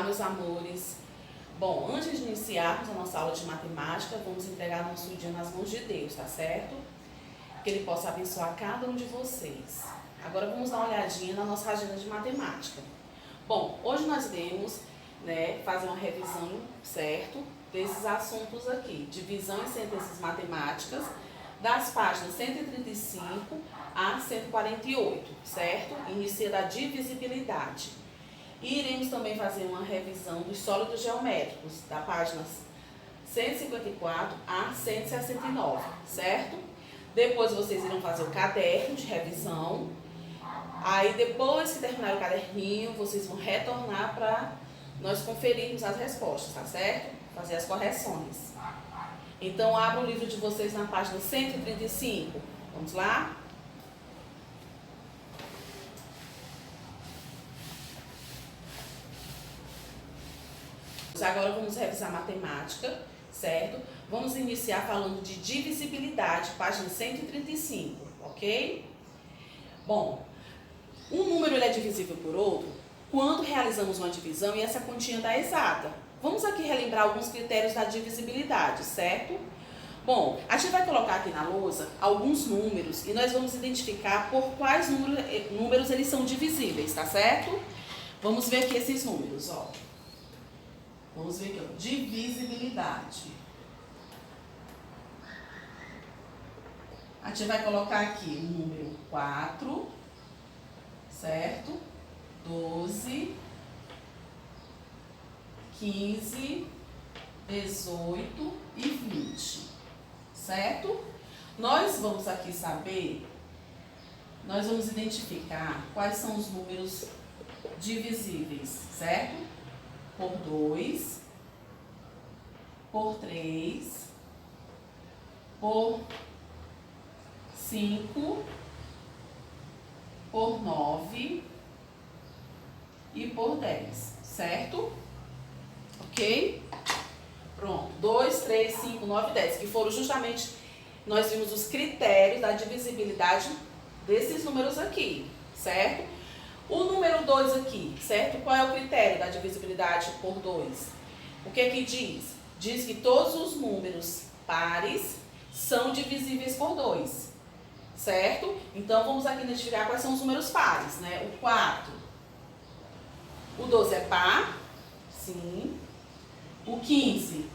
meus amores? Bom, antes de iniciarmos a nossa aula de matemática, vamos entregar nosso dia nas mãos de Deus, tá certo? Que Ele possa abençoar cada um de vocês. Agora vamos dar uma olhadinha na nossa agenda de matemática. Bom, hoje nós iremos, fazer uma revisão, certo? Desses assuntos aqui, divisão e sentenças matemáticas, das páginas 135 a 148, certo? Inicia da divisibilidade. E iremos também fazer uma revisão dos sólidos geométricos, da página 154 a 169, certo? Depois vocês irão fazer o caderno de revisão. Aí depois que terminar o caderninho, vocês vão retornar para nós conferirmos as respostas, tá certo? Fazer as correções. Então abra o livro de vocês na página 135. Vamos lá? Agora vamos revisar matemática, certo? Vamos iniciar falando de divisibilidade, página 135, ok? Bom, um número ele é divisível por outro quando realizamos uma divisão e essa continha dá exata. Vamos aqui relembrar alguns critérios da divisibilidade, certo? Bom, a gente vai colocar aqui na lousa alguns números e nós vamos identificar por quais números eles são divisíveis, tá certo? Vamos ver aqui esses números, ó. Vamos ver aqui, ó, divisibilidade. A gente vai colocar aqui o número 4, certo? 12, 15, 18 e 20, certo? Nós vamos aqui saber, nós vamos identificar quais são os números divisíveis, certo? Por 2, por 3, por 5, por 9 e por 10, certo? Ok? Pronto, 2, 3, 5, 9 e 10, que foram justamente, nós vimos os critérios da divisibilidade desses números aqui, certo? O número 2 aqui, certo? Qual é o critério da divisibilidade por 2? O que que diz? Diz que todos os números pares são divisíveis por 2, certo? Então, vamos aqui identificar quais são os números pares, né? O 4, o 12 é par? Sim. O 15,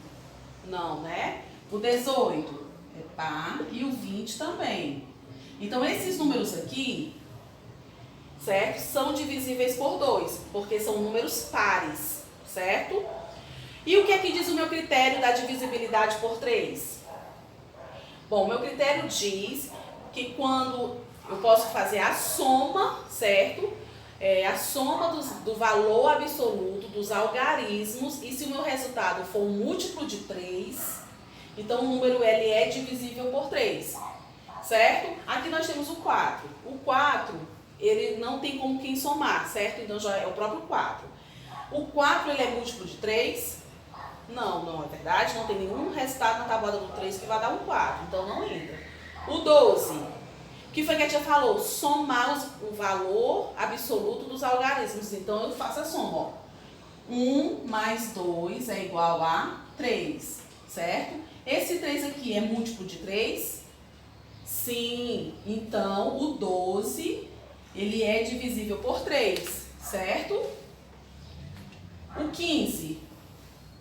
não, né? O 18 é par e o 20 também. Então, esses números aqui, certo? São divisíveis por 2, porque são números pares, certo? E o que aqui diz o meu critério da divisibilidade por 3? Bom, meu critério diz que quando eu posso fazer a soma, certo? A soma do valor absoluto dos algarismos, e se o meu resultado for um múltiplo de 3, então o número ele é divisível por 3, certo? Aqui nós temos o 4. O 4, ele não tem como quem somar, certo? Então já é o próprio 4. O 4, ele é múltiplo de 3? Não, não é verdade. Não tem nenhum resultado na tabuada do 3 que vai dar um 4, então não entra. O 12, o que foi que a tia falou? Somar o valor absoluto dos algarismos. Então, eu faço a soma, ó. 1 mais 2 é igual a 3, certo? Esse 3 aqui é múltiplo de 3? Sim. Então, o 12, ele é divisível por 3, certo? O 15,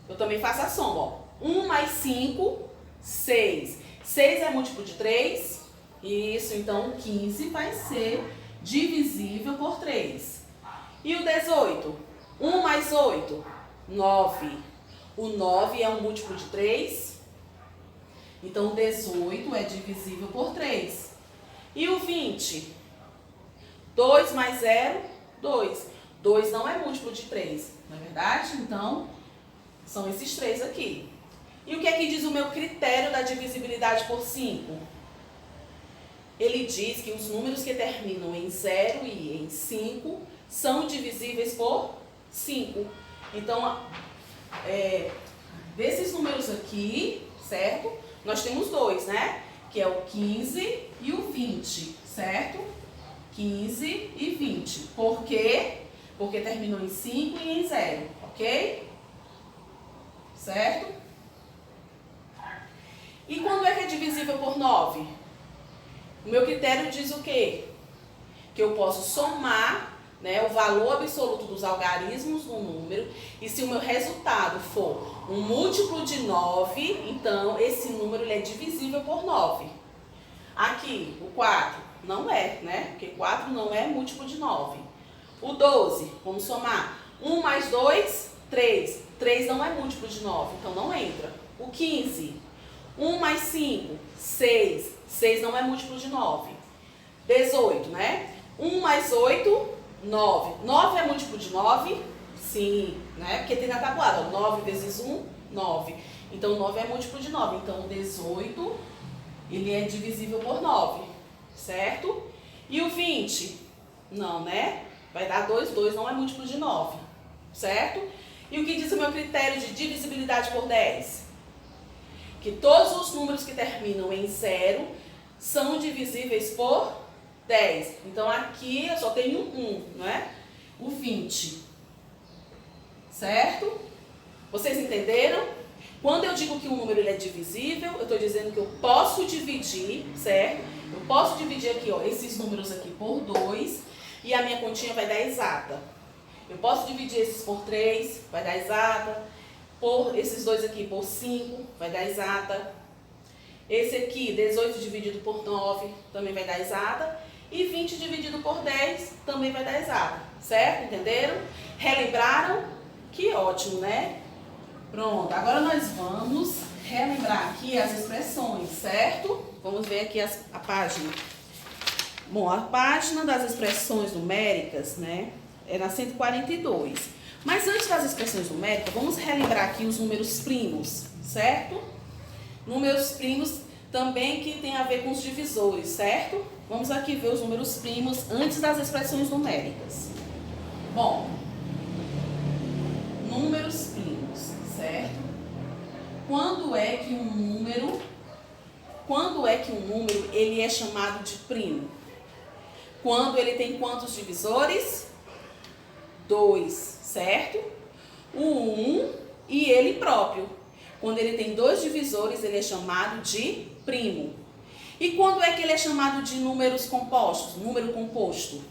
eu também faço a soma, ó. 1 mais 5, 6. 6 é múltiplo de 3? Isso, então o 15 vai ser divisível por 3. E o 18? 1 mais 8, 9. O 9 é um múltiplo de 3? Então o 18 é divisível por 3. E o 20? 2 mais 0, 2. 2 não é múltiplo de 3, não é verdade? Então, são esses 3 aqui. E o que é que diz o meu critério da divisibilidade por 5? Ele diz que os números que terminam em 0 e em 5 são divisíveis por 5. Então, desses números aqui, certo? Nós temos dois, né? Que é o 15 e o 20, certo? 15 e 20. Por quê? Porque terminou em 5 e em 0, ok? Certo? E quando é que é divisível por 9? O meu critério diz o quê? Que eu posso somar, né, o valor absoluto dos algarismos no número, e se o meu resultado for um múltiplo de 9, então esse número ele é divisível por 9. Aqui, o 4 não é, né? Porque 4 não é múltiplo de 9. O 12, vamos somar. 1 mais 2, 3. 3 não é múltiplo de 9, então não entra. O 15, 1 mais 5, 6. 6 não é múltiplo de 9. 18, né? 1 mais 8, 9. 9 é múltiplo de 9? Sim, né? Porque tem na tabuada, 9 vezes 1, 9. Então, 9 é múltiplo de 9. Então, 18, ele é divisível por 9, certo? E o 20? Não, né? Vai dar 2, 2 não é múltiplo de 9, certo? E o que diz o meu critério de divisibilidade por 10? Que todos os números que terminam em 0 são divisíveis por 10. Então, aqui eu só tenho 1, não é? O 20. Certo? Vocês entenderam? Quando eu digo que um número ele é divisível, eu estou dizendo que eu posso dividir, certo? Eu posso dividir aqui, ó, esses números aqui por 2 e a minha continha vai dar exata. Eu posso dividir esses por 3, vai dar exata. Por esses dois aqui por 5, vai dar exata. Esse aqui, 18 dividido por 9, também vai dar exata. E 20 dividido por 10 também vai dar exata. Certo? Entenderam? Relembraram? Que ótimo, né? Pronto, agora nós vamos relembrar aqui as expressões, certo? Vamos ver aqui a página. Bom, a página das expressões numéricas, né, é na 142. Mas antes das expressões numéricas, vamos relembrar aqui os números primos, certo? Números primos também que tem a ver com os divisores, certo? Vamos aqui ver os números primos antes das expressões numéricas. Bom, números primos, certo? Quando é que um número ele é chamado de primo? Quando ele tem quantos divisores? 2, certo? O 1 e ele próprio. Quando ele tem 2 divisores, ele é chamado de primo. E quando é que ele é chamado de números compostos? Número composto.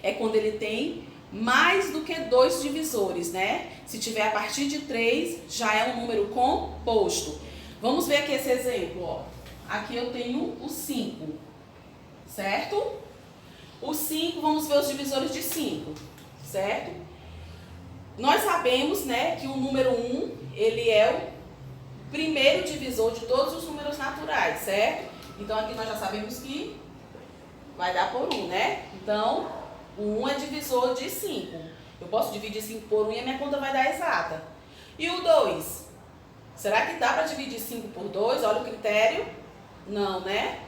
É quando ele tem mais do que 2 divisores, né? Se tiver a partir de 3, já é um número composto. Vamos ver aqui esse exemplo, ó. Aqui eu tenho o 5, certo? O 5, vamos ver os divisores de 5, certo? Nós sabemos, né, que o número 1, ele é o primeiro divisor de todos os números naturais, certo? Então, aqui nós já sabemos que vai dar por 1, né? Então, o 1 é divisor de 5. Eu posso dividir 5 por 1 e a minha conta vai dar exata. E o 2? Será que dá para dividir 5 por 2? Olha o critério. Não, né?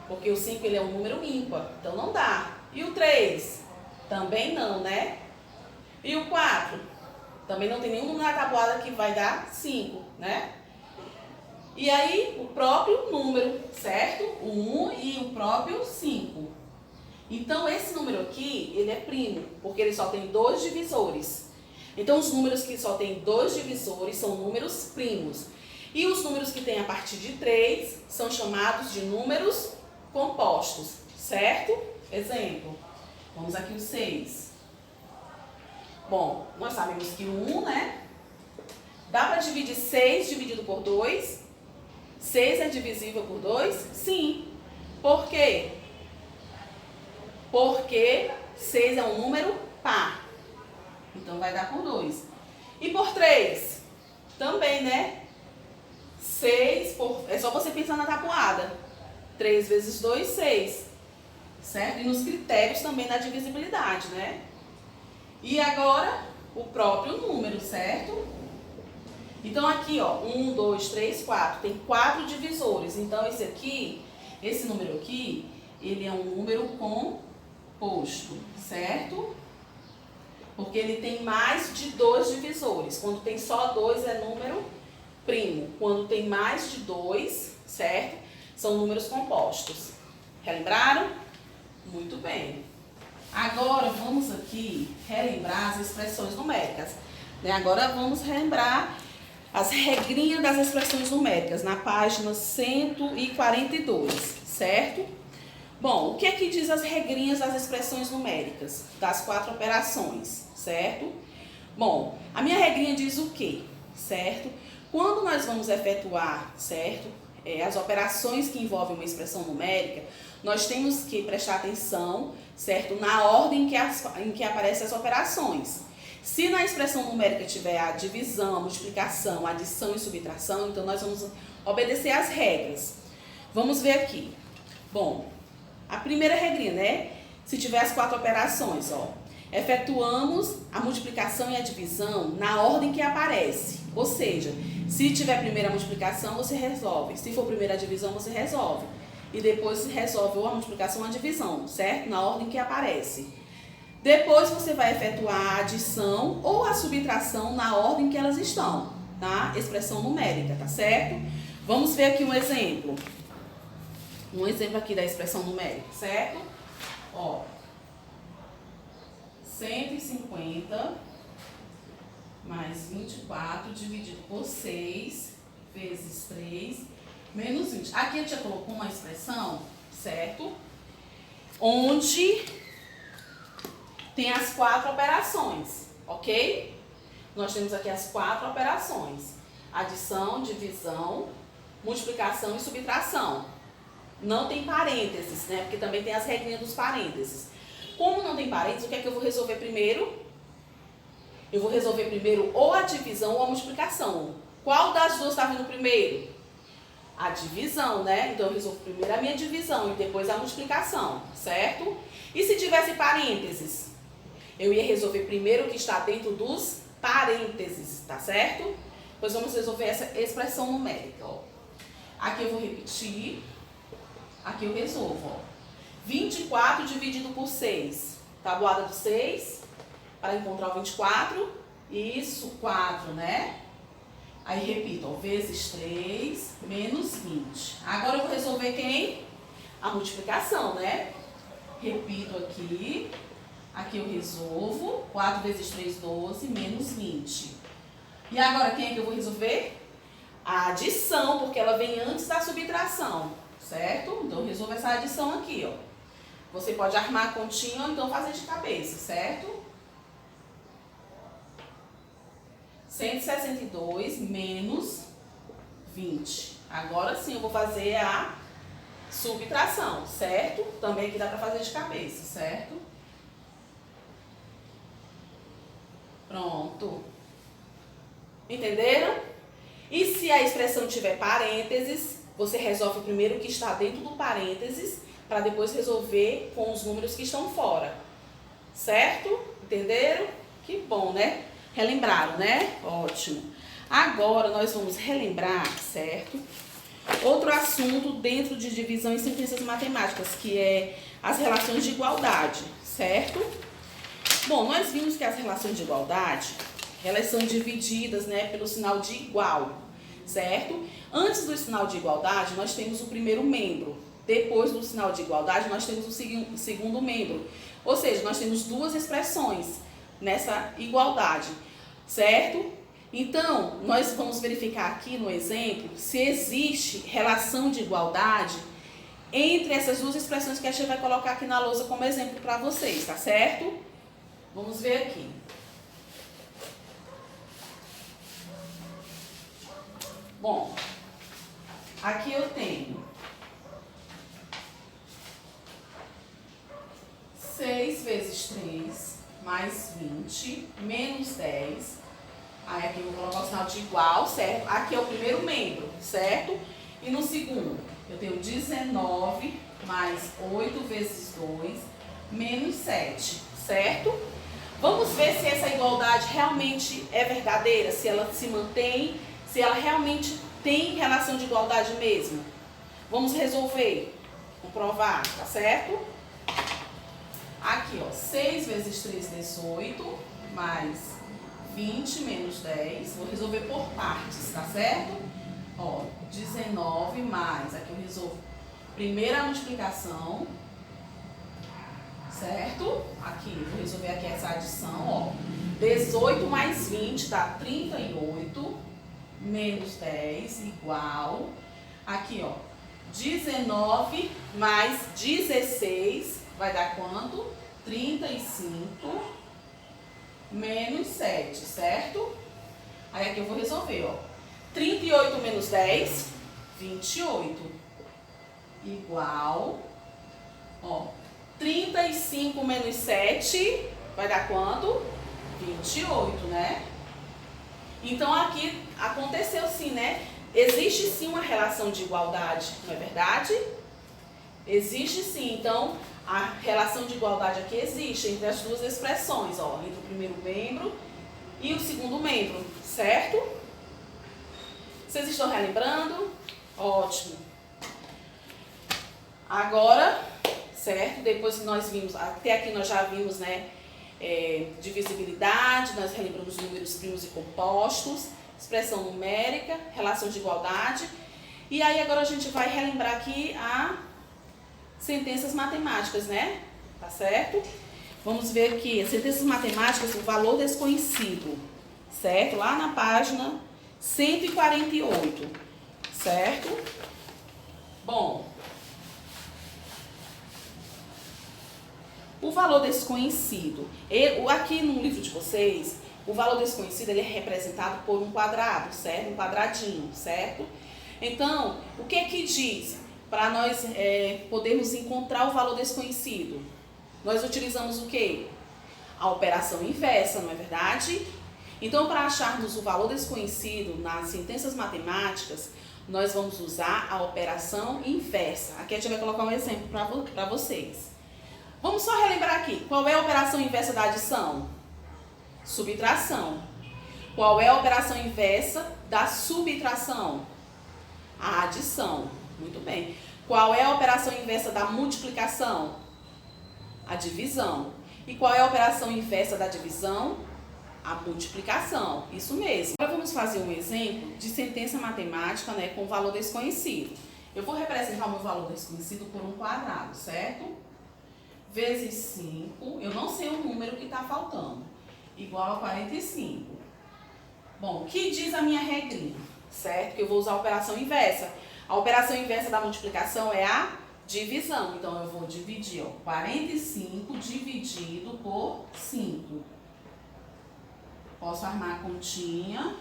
Porque o 5 ele é um número ímpar, então não dá. E o 3? Também não, né? E o 4? Também não tem nenhum número na tabuada que vai dar 5, né? E aí, o próprio número, certo? O 1 e o próprio 5. Então, esse número aqui, ele é primo, porque ele só tem 2 divisores. Então, os números que só tem 2 divisores são números primos. E os números que tem a partir de 3 são chamados de números compostos, certo? Exemplo, vamos aqui o 6. Bom, nós sabemos que o 1, né? Dá para dividir 6 dividido por 2? 6 é divisível por 2? Sim. Por quê? Porque 6 é um número par. Então, vai dar por 2. E por 3? Também, né? 6 por... É só você pensar na tabuada. 3 vezes 2, 6. Certo? E nos critérios também da divisibilidade, né? E agora, o próprio número, certo? Então, aqui, ó, 1, 2, 3, 4. Tem 4 divisores. Então, esse número aqui, ele é um número composto, certo? Porque ele tem mais de 2 divisores. Quando tem só 2 é número primo. Quando tem mais de 2, certo? São números compostos. Relembraram? Muito bem. Agora vamos aqui relembrar as expressões numéricas. Né? Agora vamos relembrar as regrinhas das expressões numéricas na página 142, certo? Bom, o que é que diz as regrinhas das expressões numéricas, das 4 operações, certo? Bom, a minha regrinha diz o quê, certo? Quando nós vamos efetuar, certo, as operações que envolvem uma expressão numérica, nós temos que prestar atenção, certo, na ordem em que aparecem as operações. Se na expressão numérica tiver a divisão, a multiplicação, a adição e subtração, então nós vamos obedecer às regras. Vamos ver aqui. Bom, a primeira regrinha, né? Se tiver as 4 operações, ó, efetuamos a multiplicação e a divisão na ordem que aparece. Ou seja, se tiver primeiro a multiplicação, você resolve. Se for primeiro a divisão, você resolve. E depois resolve ou a multiplicação ou a divisão, certo? Na ordem que aparece. Depois você vai efetuar a adição ou a subtração na ordem que elas estão, tá? Expressão numérica, tá certo? Vamos ver aqui um exemplo. Um exemplo aqui da expressão numérica, certo? Ó, 150 mais 24 dividido por 6 vezes 3 menos 20. Aqui a gente já colocou uma expressão, certo? Onde tem as 4 operações, ok? Nós temos aqui as 4 operações. Adição, divisão, multiplicação e subtração. Não tem parênteses, né? Porque também tem as regrinhas dos parênteses. Como não tem parênteses, o que é que eu vou resolver primeiro? Eu vou resolver primeiro ou a divisão ou a multiplicação. Qual das duas está vindo primeiro? A divisão, né? Então eu resolvo primeiro a minha divisão e depois a multiplicação, certo? E se tivesse parênteses? Eu ia resolver primeiro o que está dentro dos parênteses, tá certo? Pois vamos resolver essa expressão numérica, ó. Aqui eu vou repetir. Aqui eu resolvo, ó. 24 dividido por 6. Tabuada do 6. Para encontrar o 24. Isso, 4, né? Aí repito, ó. Vezes 3 menos 20. Agora eu vou resolver quem? A multiplicação, né? Repito aqui. Aqui eu resolvo. 4 vezes 3, 12, menos 20. E agora quem é que eu vou resolver? A adição, porque ela vem antes da subtração, certo? Então eu resolvo essa adição aqui, ó. Você pode armar a continha ou então fazer de cabeça, certo? 162 menos 20. Agora sim eu vou fazer a subtração, certo? Também aqui dá pra fazer de cabeça, certo? Pronto. Entenderam? E se a expressão tiver parênteses, você resolve primeiro o que está dentro do parênteses, para depois resolver com os números que estão fora. Certo? Entenderam? Que bom, né? Relembraram, né? Ótimo. Agora nós vamos relembrar, certo? Outro assunto dentro de divisão em ciências matemáticas, que é as relações de igualdade, certo? Bom, nós vimos que as relações de igualdade, elas são divididas, né, pelo sinal de igual, certo? Antes do sinal de igualdade, nós temos o primeiro membro. Depois do sinal de igualdade, nós temos o segundo membro. Ou seja, nós temos duas expressões nessa igualdade, certo? Então, nós vamos verificar aqui no exemplo se existe relação de igualdade entre essas duas expressões que a gente vai colocar aqui na lousa como exemplo para vocês, tá certo? Vamos ver aqui. Bom, aqui eu tenho 6 vezes 3 mais 20 menos 10. Aí aqui eu vou colocar o sinal de igual, certo? Aqui é o primeiro membro, certo? E no segundo, eu tenho 19 mais 8 vezes 2 menos 7, certo? Vamos ver se essa igualdade realmente é verdadeira, se ela se mantém, se ela realmente tem relação de igualdade mesmo. Vamos resolver, comprovar, tá certo? Aqui, ó, 6 vezes 3, 18, mais 20 menos 10. Vou resolver por partes, tá certo? Ó, 19 mais, aqui eu resolvo primeira multiplicação, certo? Aqui, vou resolver aqui essa adição, ó. 18 mais 20 dá 38, menos 10 igual, aqui ó, 19 mais 16 vai dar quanto? 35 menos 7, certo? Aí aqui eu vou resolver, ó. 38 menos 10, 28, igual, ó, 35 menos 7 vai dar quanto? 28, né? Então aqui aconteceu sim, né? Existe sim uma relação de igualdade, não é verdade? Existe sim, então a relação de igualdade aqui existe entre as duas expressões, ó, entre o primeiro membro e o segundo membro, certo? Vocês estão relembrando? Ótimo. Agora, certo? Depois que nós vimos, até aqui nós já vimos, né? Divisibilidade, nós relembramos números primos e compostos, expressão numérica, relação de igualdade. E aí agora a gente vai relembrar aqui a sentenças matemáticas, né? Tá certo? Vamos ver aqui, as sentenças matemáticas, o valor desconhecido, certo? Lá na página 148, certo? Bom, o valor desconhecido, aqui no livro de vocês, o valor desconhecido ele é representado por um quadrado, certo? Um quadradinho, certo? Então, o que que diz para nós podermos encontrar o valor desconhecido? Nós utilizamos o quê? A operação inversa, não é verdade? Então, para acharmos o valor desconhecido nas sentenças matemáticas, nós vamos usar a operação inversa. Aqui a gente vai colocar um exemplo para vocês. Vamos só relembrar aqui. Qual é a operação inversa da adição? Subtração. Qual é a operação inversa da subtração? A adição. Muito bem. Qual é a operação inversa da multiplicação? A divisão. E qual é a operação inversa da divisão? A multiplicação. Isso mesmo. Agora vamos fazer um exemplo de sentença matemática, né, com valor desconhecido. Eu vou representar o meu valor desconhecido por um quadrado, certo? Vezes 5, eu não sei o número que está faltando, igual a 45. Bom, o que diz a minha regrinha, certo? Que eu vou usar a operação inversa. A operação inversa da multiplicação é a divisão. Então, eu vou dividir, ó, 45 dividido por 5. Posso armar a continha.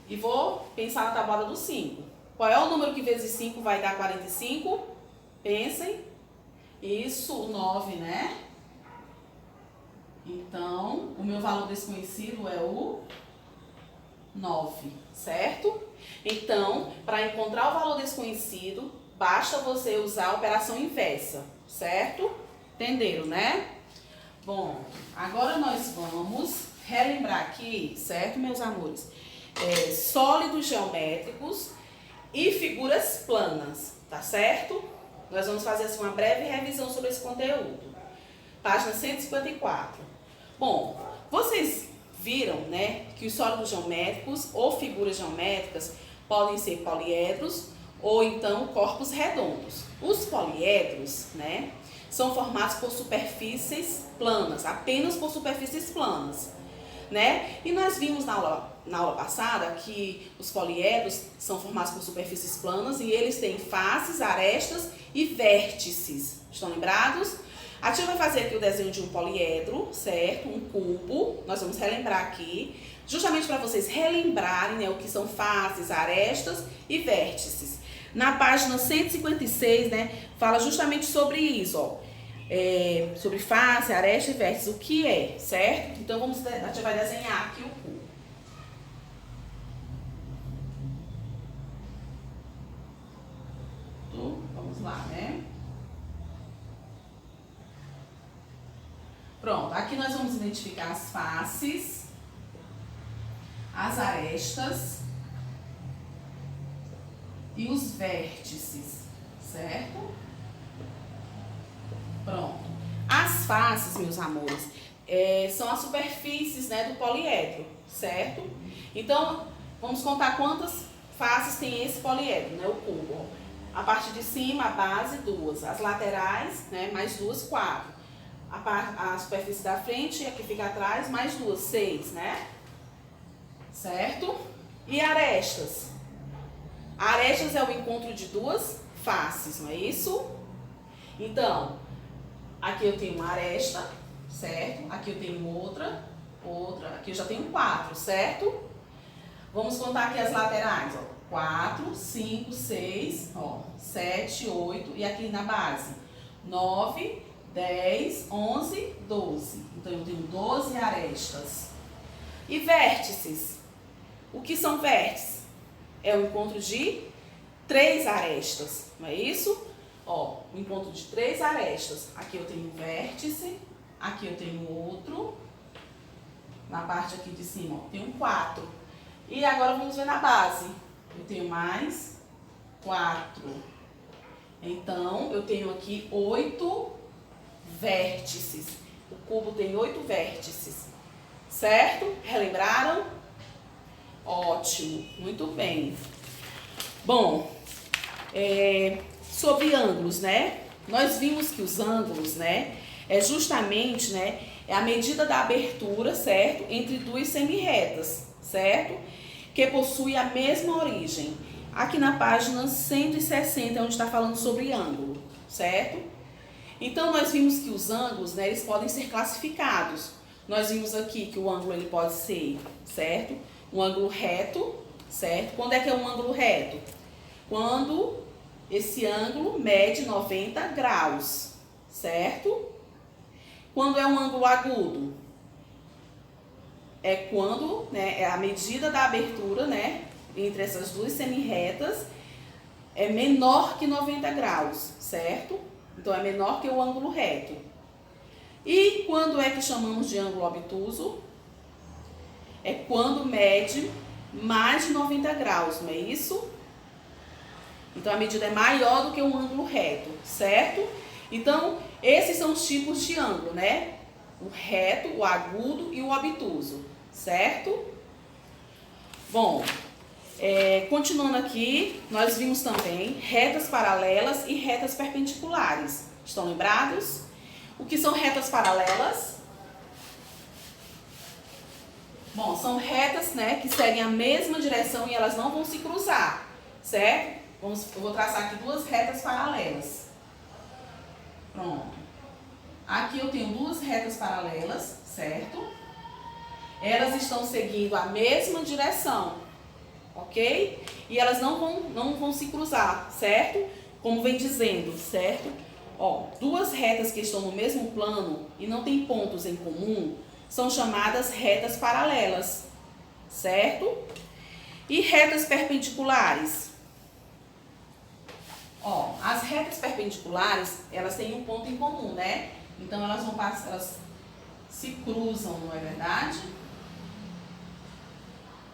E vou pensar na tabuada do 5. Qual é o número que vezes 5 vai dar 45? Pensem. Isso, o 9, né? Então, o meu valor desconhecido é o 9, certo? Então, para encontrar o valor desconhecido, basta você usar a operação inversa, certo? Entenderam, né? Bom, agora nós vamos relembrar aqui, certo, meus amores? Sólidos geométricos e figuras planas, tá certo? Nós vamos fazer assim uma breve revisão sobre esse conteúdo. Página 154. Bom, vocês viram, né, que os sólidos geométricos ou figuras geométricas podem ser poliedros ou então corpos redondos. Os poliedros, né, são formados por superfícies planas, apenas por superfícies planas, né? E nós vimos na aula passada que os poliedros são formados por superfícies planas e eles têm faces, arestas e vértices. Estão lembrados? A tia vai fazer aqui o desenho de um poliedro, certo? Um cubo. Nós vamos relembrar aqui, justamente para vocês relembrarem, né, o que são faces, arestas e vértices. Na página 156, né, fala justamente sobre isso, ó. Sobre face, aresta e vértice, o que é, certo? Então, a tia vai desenhar aqui o cubo. Vamos lá, né? Pronto, aqui nós vamos identificar as faces, as arestas e os vértices, certo? Pronto. As faces, meus amores, são as superfícies, né, do poliedro, certo? Então, vamos contar quantas faces tem esse poliedro, né, o cubo. A parte de cima, a base, 2. As laterais, né, mais 2, 4. a superfície da frente e aqui fica atrás, mais 2, 6, né? Certo? E arestas? Arestas é o encontro de duas faces, não é isso? Então, aqui eu tenho uma aresta, certo? Aqui eu tenho outra, aqui eu já tenho 4, certo? Vamos contar aqui as laterais, ó. 4, 5, 6, ó, 7, 8 e aqui na base 9, 10, 11, 12. Então eu tenho 12 arestas. E vértices? O que são vértices? É o encontro de 3 arestas, não é isso? Ó, o encontro de 3 arestas. Aqui eu tenho um vértice, aqui eu tenho outro. Na parte aqui de cima, ó, tenho 4. E agora vamos ver na base. Eu tenho mais 4. Então, eu tenho aqui 8 vértices. O cubo tem 8 vértices. Certo? Relembraram? Ótimo. Muito bem. Bom, sobre ângulos, né? Nós vimos que os ângulos, né? É justamente, né? É a medida da abertura, certo? Entre duas semirretas, certo? Que possui a mesma origem. Aqui na página 160 é onde está falando sobre ângulo, certo? Então, nós vimos que os ângulos, né, eles podem ser classificados. Nós vimos aqui que o ângulo ele pode ser, certo? Um ângulo reto, certo? Quando é que é um ângulo reto? Quando esse ângulo mede 90 graus, certo? Quando é um ângulo agudo? É quando, né, é a medida da abertura, né, entre essas duas semirretas é menor que 90 graus, certo? Então, é menor que o ângulo reto. E quando é que chamamos de ângulo obtuso? É quando mede mais de 90 graus, não é isso? Então, a medida é maior do que um ângulo reto, certo? Então, esses são os tipos de ângulo, né? O reto, o agudo e o obtuso, certo? Bom, continuando aqui, nós vimos também retas paralelas e retas perpendiculares. Estão lembrados? O que são retas paralelas? Bom, são retas, né, que seguem a mesma direção e elas não vão se cruzar, certo? Eu vou traçar aqui duas retas paralelas. Pronto. Aqui eu tenho duas retas paralelas, certo? Elas estão seguindo a mesma direção, ok? E elas não vão se cruzar, certo? Como vem dizendo, certo? Ó, duas retas que estão no mesmo plano e não têm pontos em comum são chamadas retas paralelas, certo? E retas perpendiculares? Ó, as retas perpendiculares, elas têm um ponto em comum, né? Então, elas se cruzam, não é verdade?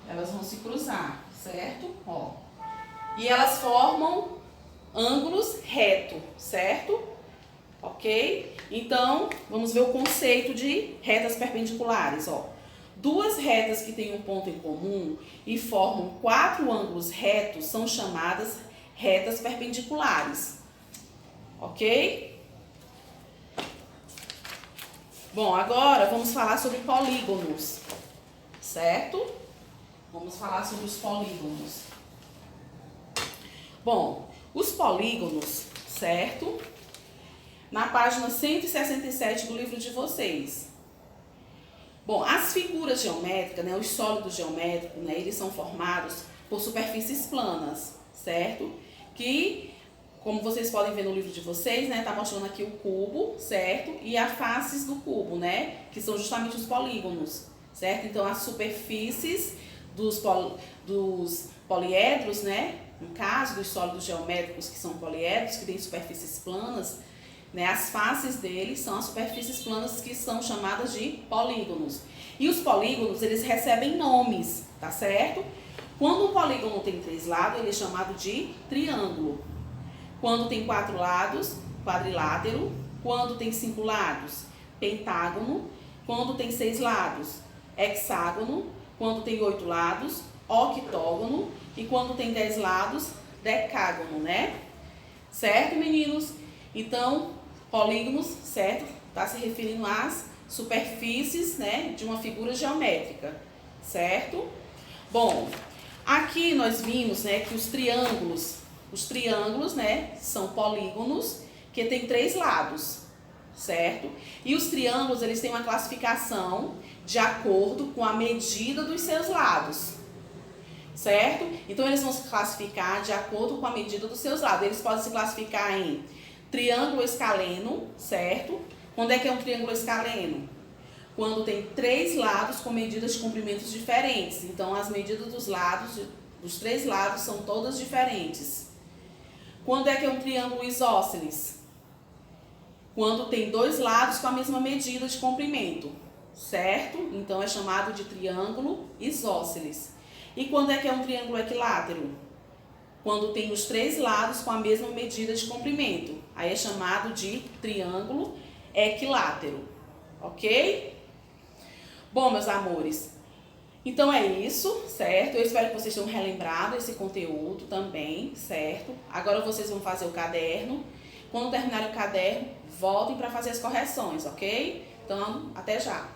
Elas vão se cruzar, certo? Ó. E elas formam ângulos retos, certo? Ok? Então, vamos ver o conceito de retas perpendiculares, ó. Duas retas que têm um ponto em comum e formam 4 ângulos retos são chamadas retas perpendiculares, ok? Bom, agora vamos falar sobre polígonos, certo? Vamos falar sobre os polígonos. Bom, os polígonos, certo? Na página 167 do livro de vocês. Bom, as figuras geométricas, né, os sólidos geométricos, né, eles são formados por superfícies planas, certo? Que, como vocês podem ver no livro de vocês, né, tá mostrando aqui o cubo, certo? E as faces do cubo, né, que são justamente os polígonos, certo? Então, as superfícies dos poliedros, né, no caso dos sólidos geométricos que são poliedros, que têm superfícies planas, né, as faces deles são as superfícies planas que são chamadas de polígonos. E os polígonos, eles recebem nomes, tá certo? Quando um polígono tem 3 lados, ele é chamado de triângulo. Quando tem 4 lados, quadrilátero. Quando tem 5 lados, pentágono. Quando tem 6 lados, hexágono. Quando tem 8 lados, octógono. E quando tem 10 lados, decágono, né? Certo, meninos? Então, Polígonos, certo? Está se referindo às superfícies, né, de uma figura geométrica, certo? Bom, aqui nós vimos, né, que os triângulos, né, são polígonos que tem 3 lados, certo? E os triângulos, eles têm uma classificação de acordo com a medida dos seus lados, certo? Então, eles vão se classificar de acordo com a medida dos seus lados. Eles podem se classificar em triângulo escaleno, certo? Quando é que é um triângulo escaleno? Quando tem 3 lados com medidas de comprimentos diferentes. Então, as medidas dos lados, dos 3 lados, são todas diferentes. Quando é que é um triângulo isósceles? Quando tem 2 lados com a mesma medida de comprimento, certo? Então, é chamado de triângulo isósceles. E quando é que é um triângulo equilátero? Quando tem os 3 lados com a mesma medida de comprimento. Aí é chamado de triângulo equilátero, ok? Bom, meus amores, então é isso, certo? Eu espero que vocês tenham relembrado esse conteúdo também, certo? Agora vocês vão fazer o caderno. Quando terminarem o caderno, voltem para fazer as correções, ok? Então, até já!